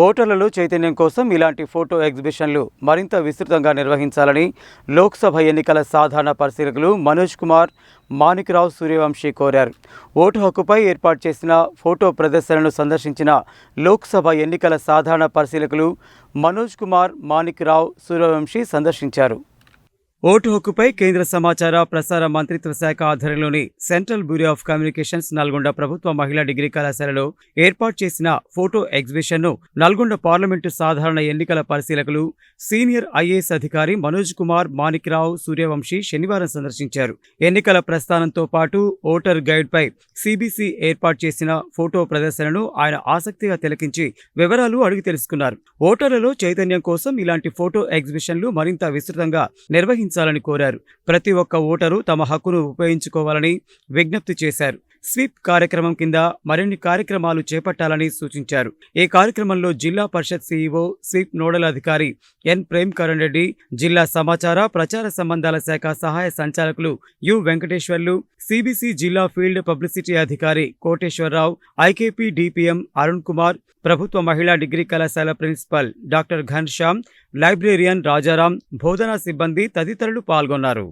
ఓటర్లలో చైతన్యం కోసం ఇలాంటి ఫోటో ఎగ్జిబిషన్లు మరింత విస్తృతంగా నిర్వహించాలని లోక్సభ ఎన్నికల సాధారణ పరిశీలకులు మనోజ్ కుమార్ మాణిక్రావు సూర్యవంశీ కోరారు. ఓటు హక్కుపై ఏర్పాటు చేసిన ఫోటో ప్రదర్శనను సందర్శించిన లోక్సభ ఎన్నికల సాధారణ పరిశీలకులు మనోజ్ కుమార్ మాణిక్రావు సూర్యవంశీ సందర్శించారు. ఓటు హక్కుపై కేంద్ర సమాచార ప్రసార మంత్రిత్వ శాఖ ఆధ్వర్యంలోని central bureau of communications Nalgonda ప్రభుత్వ మహిళా డిగ్రీ కళాశాలలో ఏర్పాటు చేసిన ఫోటో ఎగ్జిబిషన్ను నల్గొండ పార్లమెంటు సాధారణ ఎన్నికల పరిశీలకులు సీనియర్ ఐఏఎస్ అధికారి మనోజ్ కుమార్ మాణిక్రావు సూర్యవంశీ శనివారం సందర్శించారు. ఎన్నికల ప్రస్థానంతో పాటు ఓటర్ గైడ్పై సిబిసి ఏర్పాటు చేసిన ఫోటో ప్రదర్శనను ఆయన ఆసక్తిగా తిలకించి వివరాలు అడిగి తెలుసుకున్నారు. ఓటర్లలో చైతన్యం కోసం ఇలాంటి ఫోటో ఎగ్జిబిషన్లు మరింత విస్తృతంగా నిర్వహించాలని కోరారు. ప్రతి ఒక్క ఓటరు తమ హక్కును ఉపయోగించుకోవాలని విజ్ఞప్తి చేశారు. స్వీప్ కార్యక్రమం కింద మరిన్ని కార్యక్రమాలు చేపట్టాలని సూచించారు. ఈ కార్యక్రమంలో జిల్లా పరిషత్ సీఈఓ స్వీప్ నోడల్ అధికారి ఎన్ ప్రేమ్కరణ్ రెడ్డి, జిల్లా సమాచార ప్రచార సంబంధాల శాఖ సహాయ సంచాలకులు యు వెంకటేశ్వర్లు, సిబిసి జిల్లా ఫీల్డ్ పబ్లిసిటీ అధికారి కోటేశ్వరరావు, ఐకేపీ డిపిఎం అరుణ్ కుమార్, ప్రభుత్వ మహిళా డిగ్రీ కళాశాల principal doctor Ghanshyam, librarian Rajaram, బోధనా సిబ్బంది తదితరులు పాల్గొన్నారు.